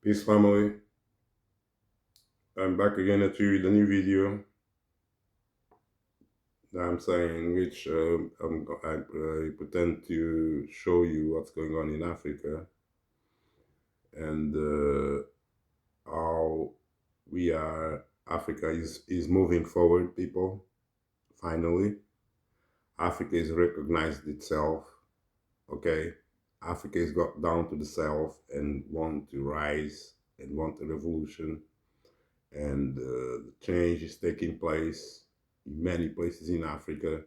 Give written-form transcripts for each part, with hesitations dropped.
Peace family, I'm back again at you with a new video that I'm saying which I pretend to show you what's going on in Africa and how Africa is moving forward, people. Finally, Africa has recognized itself, okay? Africa has got down to the self and want to rise and want a revolution, and the change is taking place in many places in Africa.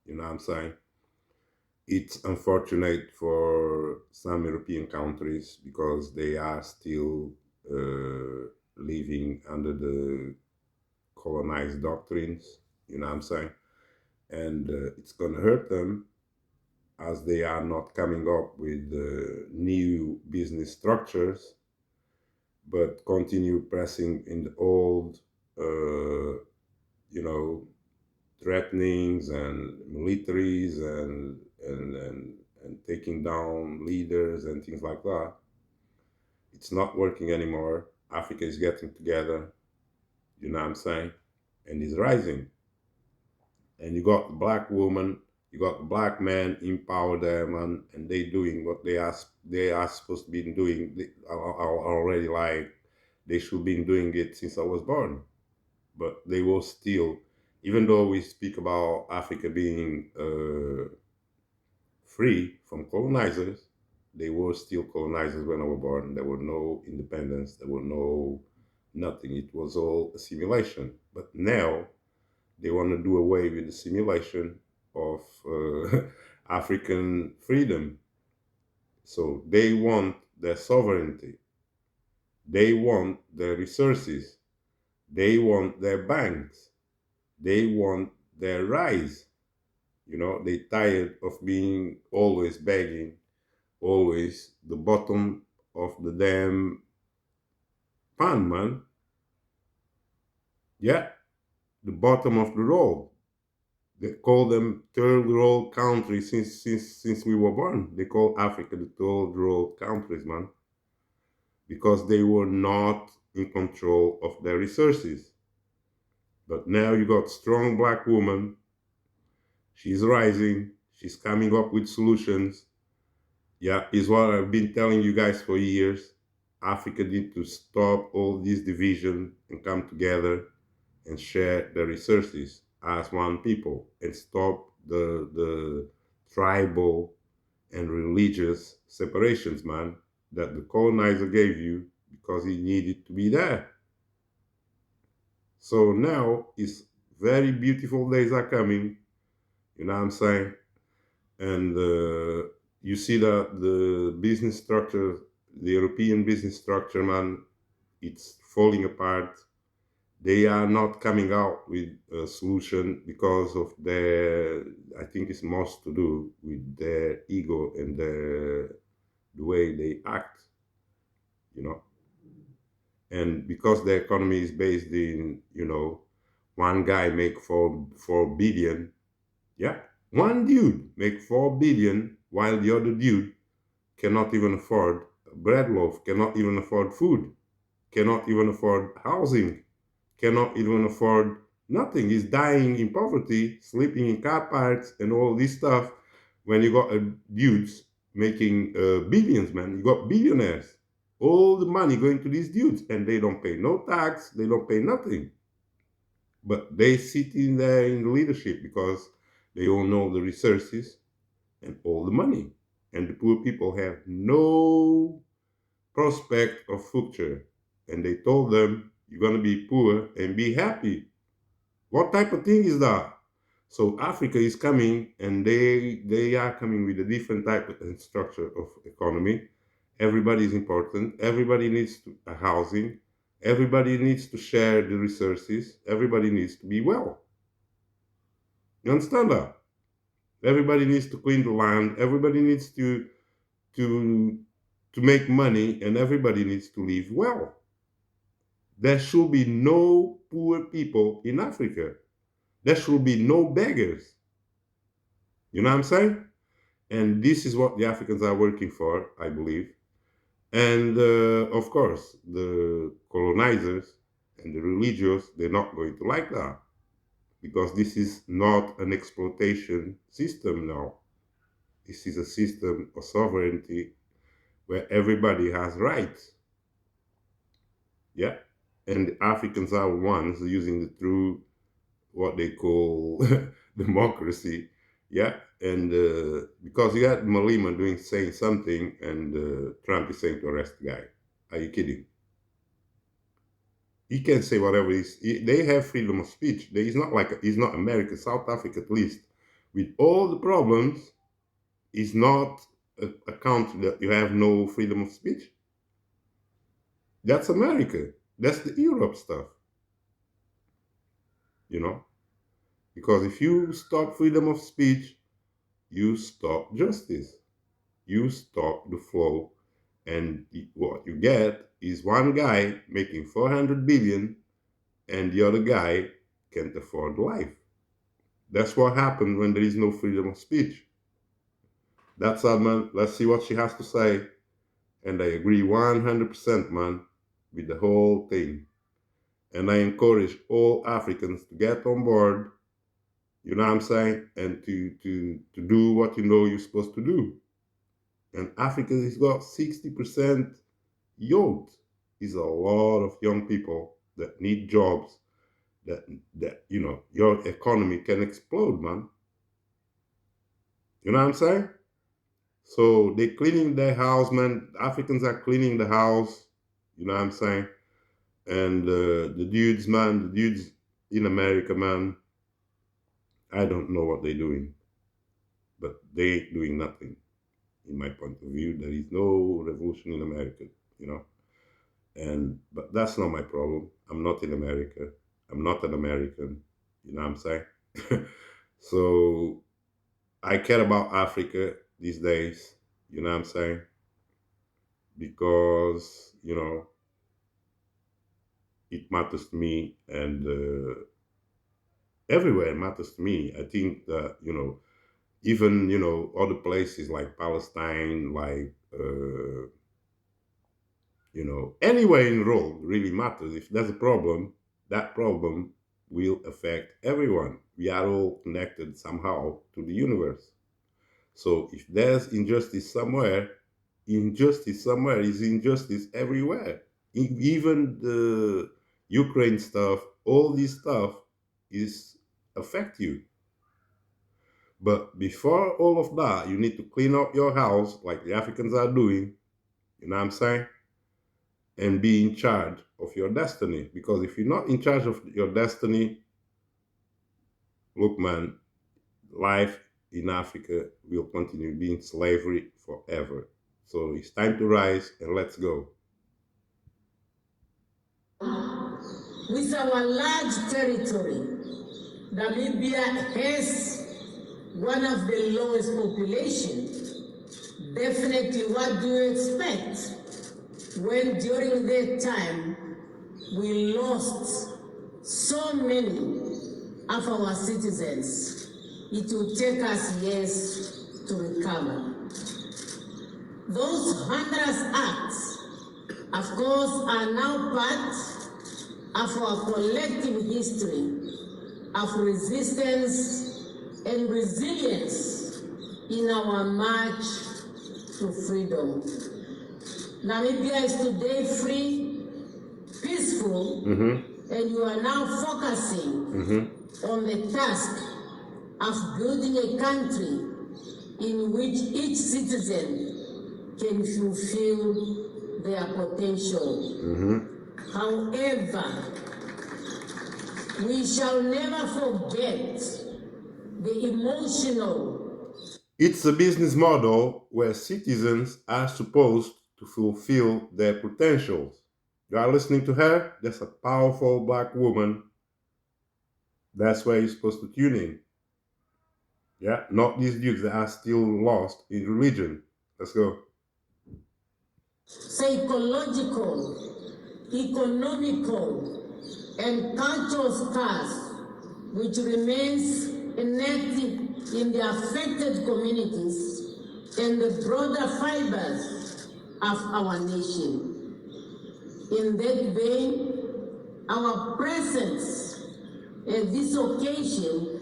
You know what I'm saying? It's unfortunate for some European countries because they are still living under the colonized doctrines. You know what I'm saying? And it's going to hurt them as they are not coming up with new business structures, but continue pressing in the old, you know, threatenings and militaries and taking down leaders and things like that. It's not working anymore. Africa is getting together, you know what I'm saying, and is rising. And you got the black woman, you got the black man, empower them, and they doing what they are supposed to be doing. They are already like they should be doing it since I was born, but they will still, even though we speak about Africa being free from colonizers, they were still colonizers when I was born. There were no independence, there were no nothing. It was all a simulation. But now they want to do away with the simulation of African freedom. So they want their sovereignty, they want their resources, they want their banks, they want their rights. You know, they tired of being always begging, always the bottom of the damn pan, man. Yeah, the bottom of the road. They call them third world countries since we were born. They call Africa the third world countries, man, because they were not in control of their resources. But now you got strong black woman. She's rising. She's coming up with solutions. Yeah, is what I've been telling you guys for years. Africa need to stop all this division and come together and share the resources as one people and stop the tribal and religious separations, man, that the colonizer gave you because he needed to be there. So now it's very beautiful days are coming, you know what I'm saying? And you see that the business structure, the European business structure, man, it's falling apart. They are not coming out with a solution because of their, I think it's most to do with their ego and the way they act, you know. And because the economy is based in, you know, one guy make four billion, yeah, one dude make 4 billion while the other dude cannot even afford a bread loaf, cannot even afford food, cannot even afford housing, cannot even afford nothing. He's dying in poverty, sleeping in car parks and all this stuff. When you got dudes making billions, man, you got billionaires. All the money going to these dudes, and they don't pay no tax, they don't pay nothing. But they sit in there in the leadership because they all know the resources and all the money. And the poor people have no prospect of future. And they told them, you're going to be poor and be happy. What type of thing is that? So Africa is coming, and they are coming with a different type and structure of economy. Everybody is important. Everybody needs a housing. Everybody needs to share the resources. Everybody needs to be well. You understand that? Everybody needs to clean the land. Everybody needs to to make money, and everybody needs to live well. There should be no poor people in Africa. There should be no beggars. You know what I'm saying? And this is what the Africans are working for, I believe. And of course, the colonizers and the religious, they're not going to like that because this is not an exploitation system now. This is a system of sovereignty where everybody has rights. Yeah. And the Africans are ones using the true, what they call democracy. Yeah. And because you got Malima saying something, and Trump is saying to arrest the guy. Are you kidding? He can say whatever they have freedom of speech. He's not like he's not America, South Africa at least, with all the problems, is not a country that you have no freedom of speech. That's America. That's the Europe stuff, you know. Because if you stop freedom of speech, you stop justice. You stop the flow, and what you get is one guy making 400 billion, and the other guy can't afford life. That's what happened when there is no freedom of speech. That's how, man. Let's see what she has to say. And I agree 100%, man, with the whole thing. And I encourage all Africans to get on board, you know what I'm saying, and to do what you know you're supposed to do. And Africa has got 60% youth. Is a lot of young people that need jobs, that you know, your economy can explode, man. You know what I'm saying? So they're cleaning their house, man. Africans are cleaning the house. You know what I'm saying? And the dudes, man, the dudes in America, man, I don't know what they're doing, but they ain't doing nothing. In my point of view, there is no revolution in America, you know. But that's not my problem. I'm not in America. I'm not an American. You know what I'm saying? So I care about Africa these days. You know what I'm saying? Because, you know, it matters to me, and everywhere matters to me. I think that, you know, even, you know, other places like Palestine, like, you know, anywhere in the world really matters. If there's a problem, that problem will affect everyone. We are all connected somehow to the universe. So if there's injustice somewhere is injustice everywhere. Even the Ukraine stuff, all this stuff is affect you. But before all of that, you need to clean up your house like the Africans are doing, you know what I'm saying? And be in charge of your destiny. Because if you're not in charge of your destiny, look, man, life in Africa will continue being slavery forever. So it's time to rise and let's go. With our large territory, Namibia has one of the lowest populations. Definitely, what do you expect when during that time we lost so many of our citizens? It will take us years to recover. Those Honduras acts, of course, are now part of our collective history of resistance and resilience in our march to freedom. Namibia is today free, peaceful, and you are now focusing on the task of building a country in which each citizen can fulfill their potential. However, we shall never forget the emotional. It's a business model where citizens are supposed to fulfill their potentials. You are listening to her? That's a powerful black woman. That's where you're supposed to tune in. Yeah, not these dudes that are still lost in religion. Let's go. Psychological, economical, and cultural scars which remains inactive in the affected communities and the broader fibers of our nation. In that vein, our presence at this occasion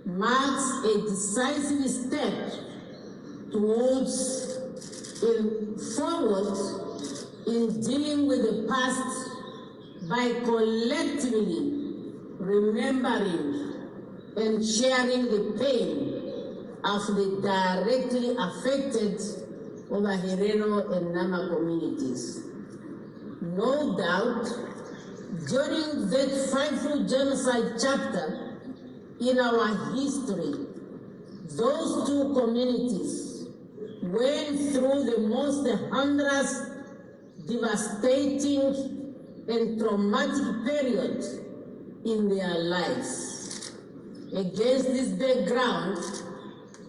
marks a decisive step towards forward in dealing with the past by collectively remembering and sharing the pain of the directly affected Oba Herero and Nama communities. No doubt, during that frightful genocide chapter in our history, those two communities went through the most hundreds, devastating and traumatic period in their lives. Against this background,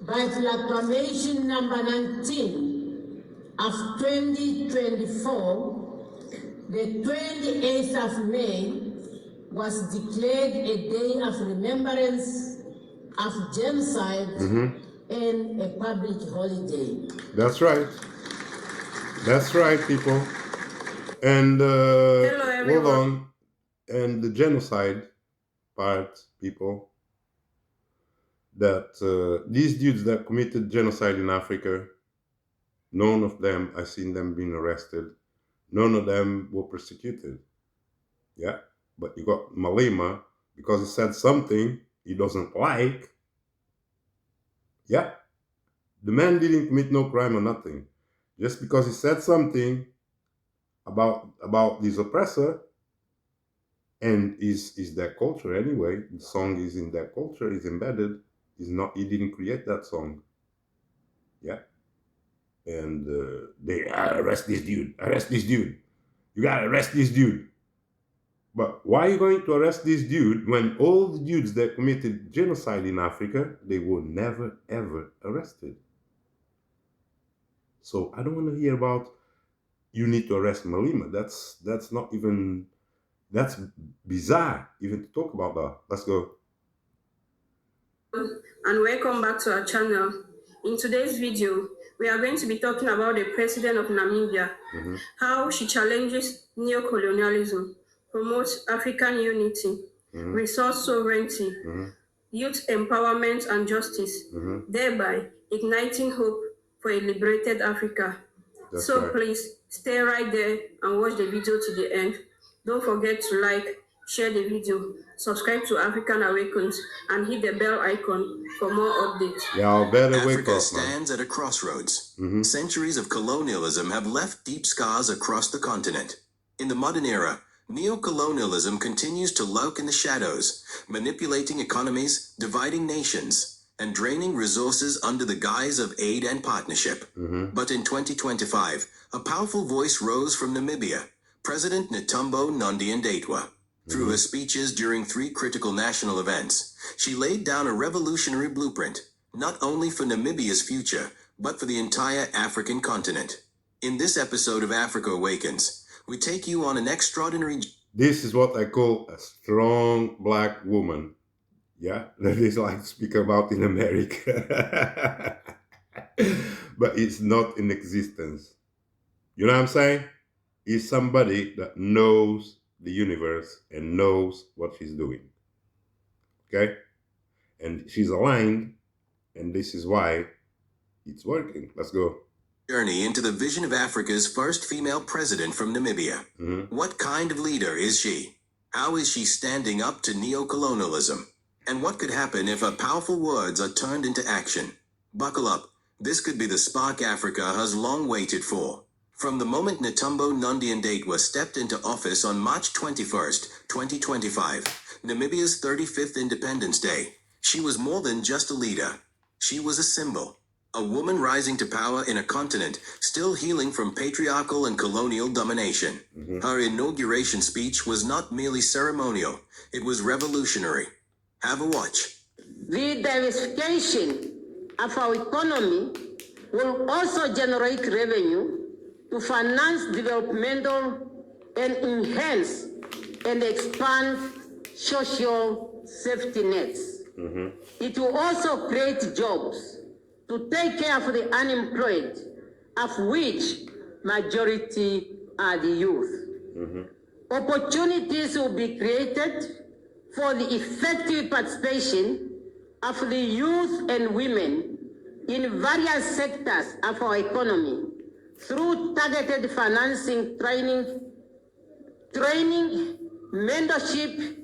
by proclamation number 19 of 2024, the 28th of May was declared a day of remembrance of genocide and a public holiday. That's right. That's right, people. And Hello, everyone. hold on. And the genocide part, people, that these dudes that committed genocide in Africa, none of them, I've seen them being arrested. None of them were persecuted. Yeah. But you got Malema, because he said something he doesn't like. Yeah. The man didn't commit no crime or nothing. Just because he said something about this oppressor, and is their culture anyway. The song is in their culture, is embedded. He didn't create that song. Yeah. And they arrest this dude. You gotta arrest this dude. But why are you going to arrest this dude when all the dudes that committed genocide in Africa, they were never ever arrested? So I don't want to hear about you need to arrest Malema. That's not even, that's bizarre even to talk about that. Let's go. And welcome back to our channel. In today's video, we are going to be talking about the president of Namibia, how she challenges neo-colonialism, promotes African unity, resource sovereignty, youth empowerment and justice, thereby igniting hope for a liberated Africa. That's So right. please stay right there and watch the video to the end. Don't forget to like, share the video, subscribe to African Awakens, and hit the bell icon for more updates. Y'all better wake Africa up, man. stands at a crossroads. Centuries of colonialism have left deep scars across the continent. In the modern era, neo-colonialism continues to lurk in the shadows, manipulating economies, dividing nations, and draining resources under the guise of aid and partnership. But in 2025, a powerful voice rose from Namibia, President Netumbo Nandi-Ndaitwah. Through her speeches during 3 critical national events, she laid down a revolutionary blueprint, not only for Namibia's future, but for the entire African continent. In this episode of Africa Awakens, we take you on an extraordinary... This is what I call a strong black woman. Yeah, that is like to speak about in America. But it's not in existence. You know what I'm saying? It's somebody that knows the universe and knows what she's doing. Okay? And she's aligned, and this is why it's working. Let's go. Journey into the vision of Africa's first female president from Namibia. What kind of leader is she? How is she standing up to neo-colonialism? And what could happen if her powerful words are turned into action? Buckle up. This could be the spark Africa has long waited for. From the moment Netumbo Nandi-Ndaitwah stepped into office on March 21st, 2025, Namibia's 35th Independence Day, she was more than just a leader. She was a symbol. A woman rising to power in a continent still healing from patriarchal and colonial domination. Her inauguration speech was not merely ceremonial, it was revolutionary. Have a watch. The diversification of our economy will also generate revenue to finance developmental and enhance and expand social safety nets. It will also create jobs to take care of the unemployed, of which majority are the youth. Opportunities will be created for the effective participation of the youth and women in various sectors of our economy through targeted financing, training, mentorship,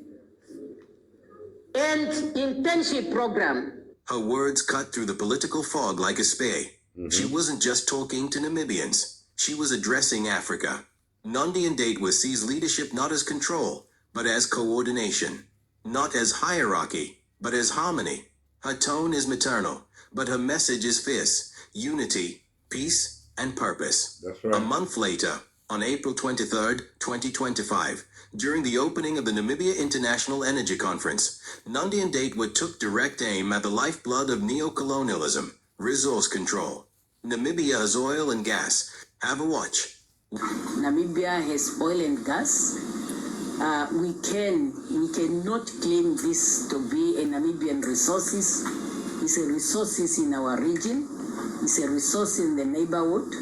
and internship program. Her words cut through the political fog like a spear. She wasn't just talking to Namibians. She was addressing Africa. Nandi Ndaitwah sees leadership not as control, but as coordination. Not as hierarchy, but as harmony. Her tone is maternal, but her message is fierce. Unity, peace, and purpose. That's right. A month later, on April 23rd, 2025, during the opening of the Namibia International Energy Conference, Nandi Ndaitwah took direct aim at the lifeblood of neocolonialism, resource control. Namibia has oil and gas. Have a watch. Namibia has oil and gas. We cannot claim this to be a Namibian resources. It's a resources in our region. It's a resource in the neighborhood,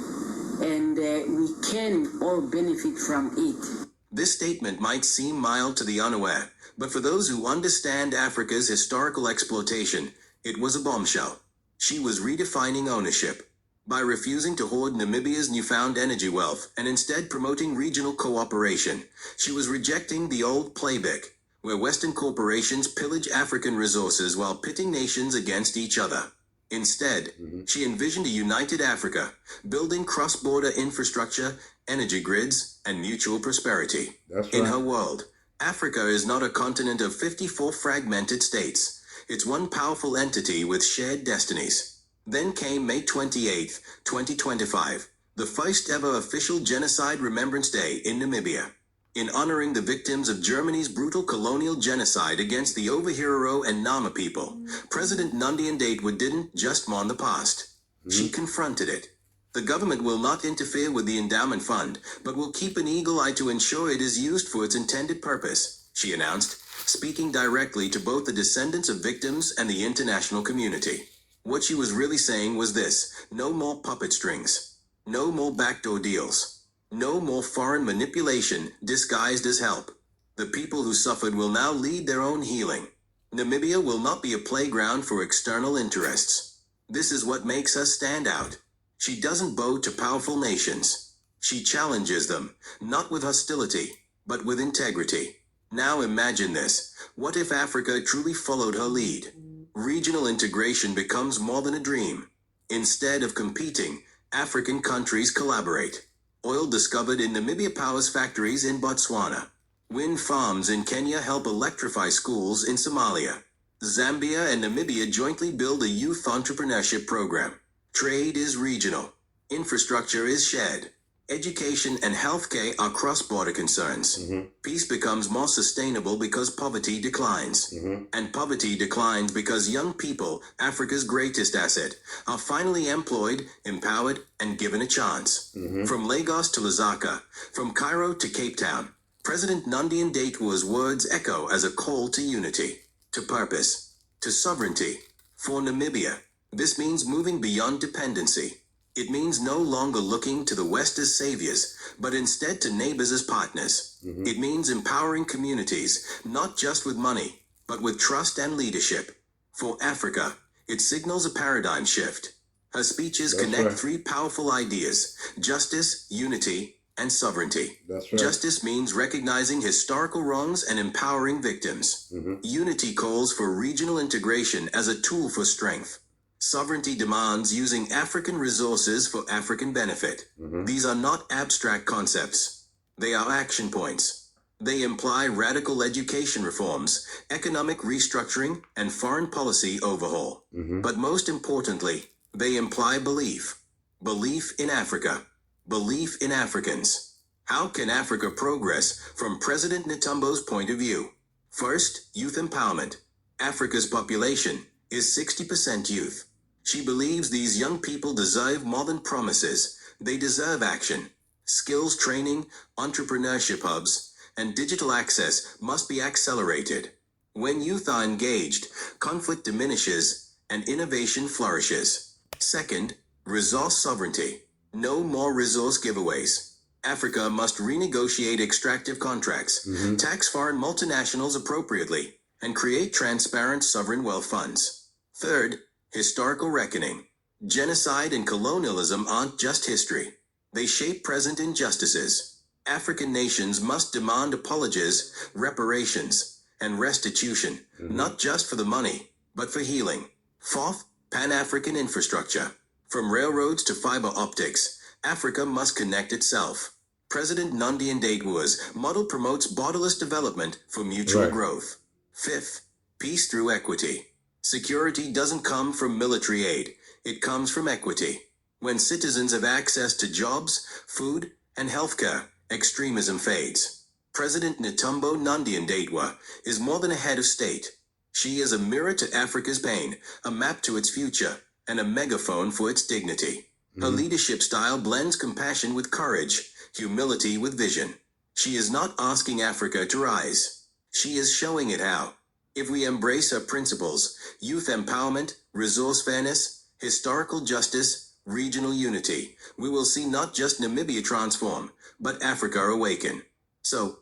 and we can all benefit from it. This statement might seem mild to the unaware, but for those who understand Africa's historical exploitation, it was a bombshell. She was redefining ownership. By refusing to hoard Namibia's newfound energy wealth and instead promoting regional cooperation, she was rejecting the old playbook, where Western corporations pillage African resources while pitting nations against each other. Instead, she envisioned a united Africa, building cross-border infrastructure, energy grids, and mutual prosperity. That's In right. her world, Africa is not a continent of 54 fragmented states. It's one powerful entity with shared destinies. Then came May 28, 2025, the first ever official Genocide Remembrance Day in Namibia. In honoring the victims of Germany's brutal colonial genocide against the Overhero and Nama people, President Nandi Ndaitwah didn't just mourn the past. She confronted it. The government will not interfere with the endowment fund, but will keep an eagle eye to ensure it is used for its intended purpose, she announced, speaking directly to both the descendants of victims and the international community. What she was really saying was this: no more puppet strings. No more backdoor deals. No more foreign manipulation disguised as help. The people who suffered will now lead their own healing. Namibia will not be a playground for external interests. This is what makes us stand out. She doesn't bow to powerful nations. She challenges them, not with hostility, but with integrity. Now imagine this. What if Africa truly followed her lead? Regional integration becomes more than a dream. Instead of competing, African countries collaborate. Oil discovered in Namibia powers factories in Botswana. Wind farms in Kenya help electrify schools in Somalia. Zambia and Namibia jointly build a youth entrepreneurship program. Trade is regional. Infrastructure is shared. Education and healthcare are cross-border concerns. Peace becomes more sustainable because poverty declines. And poverty declines because young people, Africa's greatest asset, are finally employed, empowered, and given a chance. From Lagos to Lusaka, from Cairo to Cape Town, President Nandi Ndaitwah's words echo as a call to unity, to purpose, to sovereignty. For Namibia, this means moving beyond dependency. It means no longer looking to the West as saviors, but instead to neighbors as partners. It means empowering communities, not just with money, but with trust and leadership. For Africa, it signals a paradigm shift. Her speeches connect three powerful ideas: justice, unity, and sovereignty. That's right. Justice means recognizing historical wrongs and empowering victims. Unity calls for regional integration as a tool for strength. Sovereignty demands using African resources for African benefit. These are not abstract concepts. They are action points. They imply radical education reforms, economic restructuring, and foreign policy overhaul. But most importantly, they imply belief. Belief in Africa. Belief in Africans. How can Africa progress from President Netumbo's point of view? First, youth empowerment. Africa's population is 60% youth. She believes these young people deserve more than promises. They deserve action. Skills training, entrepreneurship hubs, and digital access must be accelerated. When youth are engaged, conflict diminishes and innovation flourishes. Second, resource sovereignty. No more resource giveaways. Africa must renegotiate extractive contracts, tax foreign multinationals appropriately, and create transparent sovereign wealth funds. Third, historical reckoning. Genocide and colonialism aren't just history. They shape present injustices. African nations must demand apologies, reparations, and restitution, not just for the money, but for healing. Fourth, Pan-African infrastructure. From railroads to fiber optics, Africa must connect itself. President Nandi Ndaitwah's model promotes borderless development for mutual Right. growth. Fifth, peace through equity. Security doesn't come from military aid, it comes from equity. When citizens have access to jobs, food, and healthcare, extremism fades. President Netumbo Nandi Ndaitwah is more than a head of state. She is a mirror to Africa's pain, a map to its future, and a megaphone for its dignity. Her leadership style blends compassion with courage, humility with vision. She is not asking Africa to rise. She is showing it how. If we embrace her principles, youth empowerment, resource fairness, historical justice, regional unity, we will see not just Namibia transform, but Africa awaken. So,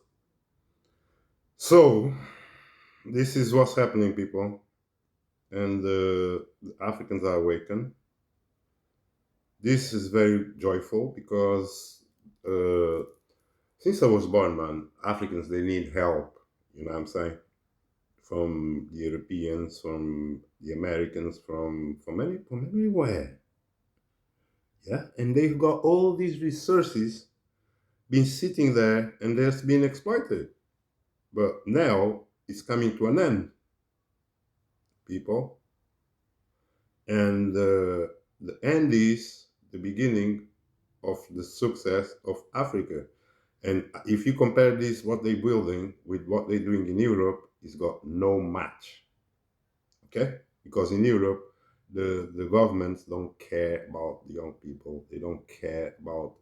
This is what's happening, people. And the Africans are awakened. This is very joyful because since I was born, man, Africans, they need help. You know what I'm saying? From the Europeans, from the Americans, from everywhere. Yeah, and they've got all these resources been sitting there and they're being exploited. But now it's coming to an end, people. And the end is the beginning of the success of Africa. And if you compare this, what they're building with what they're doing in Europe, it's got no match. Okay? Because in Europe, the governments don't care about the young people. They don't care about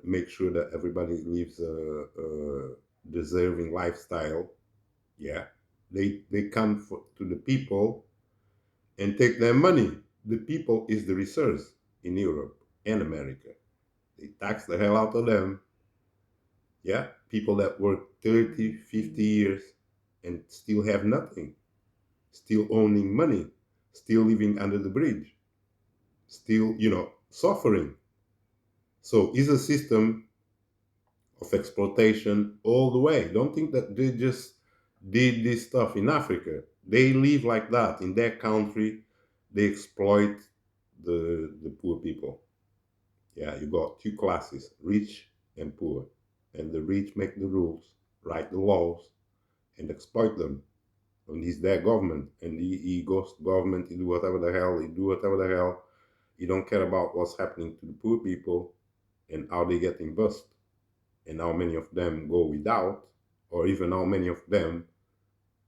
make sure that everybody lives a deserving lifestyle. Yeah, they come to the people and take their money. The people is the resource in Europe and America. They tax the hell out of them. Yeah, people that work 30, 50 years and still have nothing, still owning money, still living under the bridge, still, suffering. So it's a system of exploitation all the way. Don't think that they just did this stuff in Africa. They live like that in their country. They exploit the poor people. Yeah, you got two classes, rich and poor. And the rich make the rules, write the laws, and exploit them. And he's their government. And he goes to government, he do whatever the hell. He don't care about what's happening to the poor people and how they getting bust. And how many of them go without, or even how many of them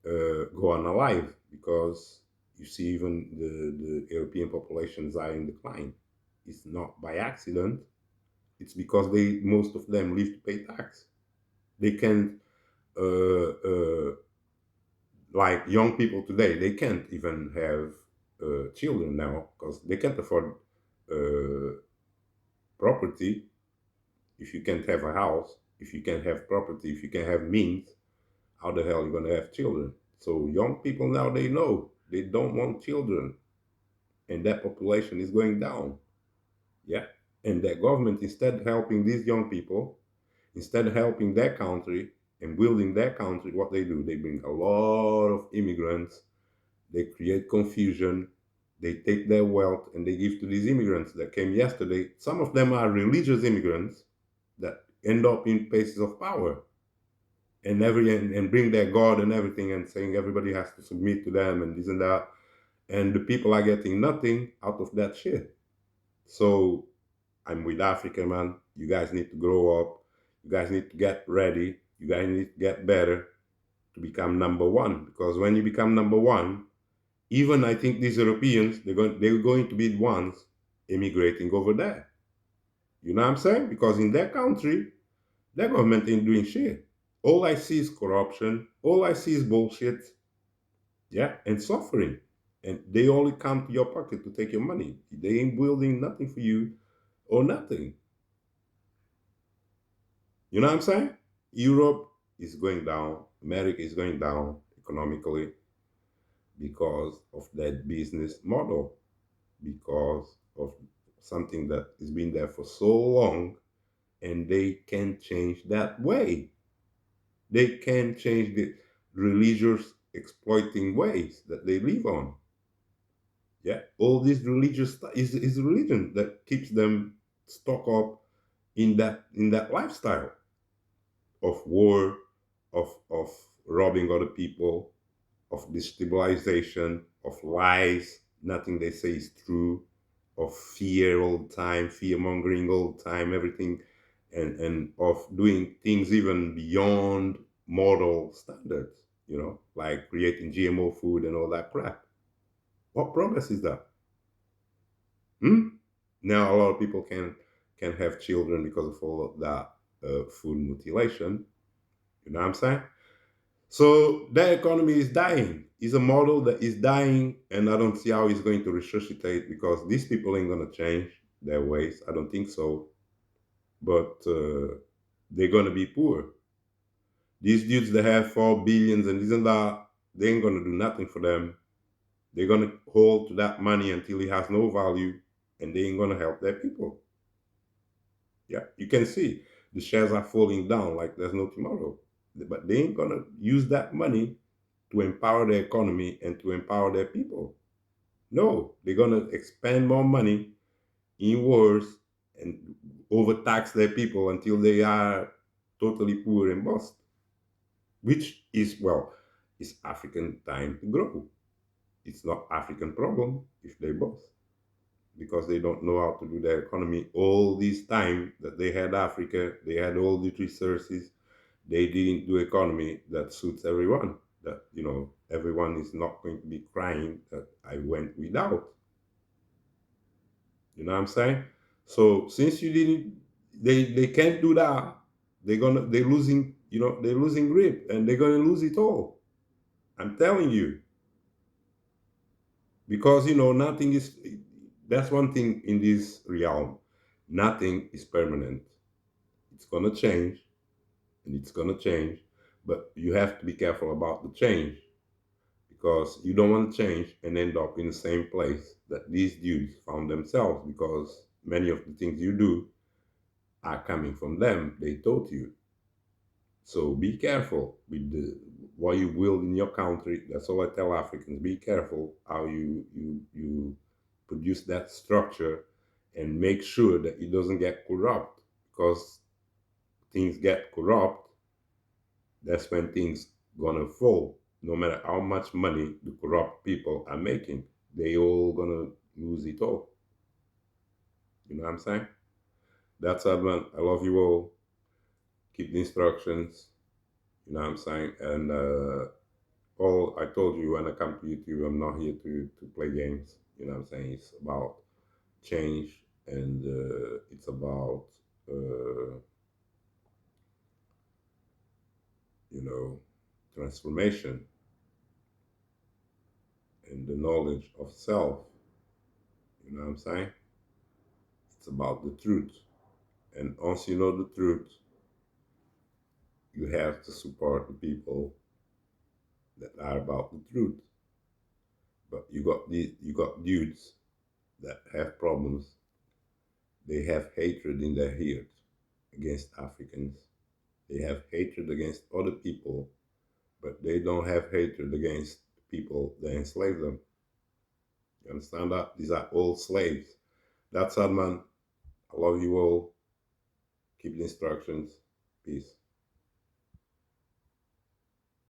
go unalive, because you see even the European populations are in decline. It's not by accident. It's because most of them live to pay tax. They can't, like young people today, they can't even have children now because they can't afford property. If you can't have a house, if you can't have property, if you can't have means, how the hell are you going to have children? So young people now, they know they don't want children. And that population is going down. Yeah. And that government, instead of helping these young people, instead of helping their country and building their country, what they do, they bring a lot of immigrants. They create confusion. They take their wealth and they give to these immigrants that came yesterday. Some of them are religious immigrants that end up in places of power and bring their God and everything and saying everybody has to submit to them and this and that. And the people are getting nothing out of that shit. So I'm with Africa, man. You guys need to grow up. You guys need to get ready. You guys need to get better to become number one. Because when you become number one, even I think these Europeans, they're going to be the ones immigrating over there. You know what I'm saying? Because in their country, their government ain't doing shit. All I see is corruption. All I see is bullshit. Yeah, and suffering. And they only come to your pocket to take your money. They ain't building nothing for you or nothing. You know what I'm saying? Europe is going down, America is going down economically because of that business model, because of something that has been there for so long, and they can't change that way. They can't change the religious exploiting ways that they live on. Yeah, all this religious stuff is religion that keeps them stuck up in that lifestyle of war, of robbing other people, of destabilization, of lies. Nothing they say is true, of fear all the time, fear mongering all the time, everything, and of doing things even beyond moral standards. Like creating GMO food and all that crap. What progress is that? Hmm? Now a lot of people can have children because of all of that food mutilation. You know what I'm saying? So that economy is dying. It's a model that is dying, and I don't see how it's going to resuscitate because these people ain't gonna change their ways. I don't think so. But they're gonna be poor. These dudes that have 4 billions and this and that, they ain't gonna do nothing for them. They're gonna hold to that money until it has no value, and they ain't gonna help their people. Yeah, you can see the shares are falling down like there's no tomorrow. But they ain't gonna use that money to empower the economy and to empower their people. No, they're gonna expend more money in wars and overtax their people until they are totally poor and bust. Which is, well, it's African time to grow. It's not African problem if they bust, because they don't know how to do their economy. All this time that they had Africa, they had all the resources, they didn't do economy that suits everyone. That everyone is not going to be crying that I went without. You know what I'm saying? So since you didn't, they can't do that. They're losing they're losing grip, and they're gonna lose it all. I'm telling you, because nothing is. That's one thing in this realm. Nothing is permanent. It's gonna change, and it's gonna change, but you have to be careful about the change, because you don't want to change and end up in the same place that these dudes found themselves, because many of the things you do are coming from them. They taught you. So be careful with what you build in your country. That's all I tell Africans. Be careful how you produce that structure, and make sure that it doesn't get corrupt, because things get corrupt, that's when things gonna fall. No matter how much money the corrupt people are making, they all gonna lose it all. You know what I'm saying? That's it, man. I love you all. Keep the instructions. You know what I'm saying? And all I told you, when I come to YouTube, I'm not here to play games. You know what I'm saying? It's about change, and it's about transformation and the knowledge of self. You know what I'm saying? It's about the truth. And once you know the truth, you have to support the people that are about the truth. But you got dudes that have problems. They have hatred in their heart against Africans. They have hatred against other people, but they don't have hatred against people that enslave them. You understand that? These are all slaves. That's all, man. I love you all. Keep the instructions. Peace.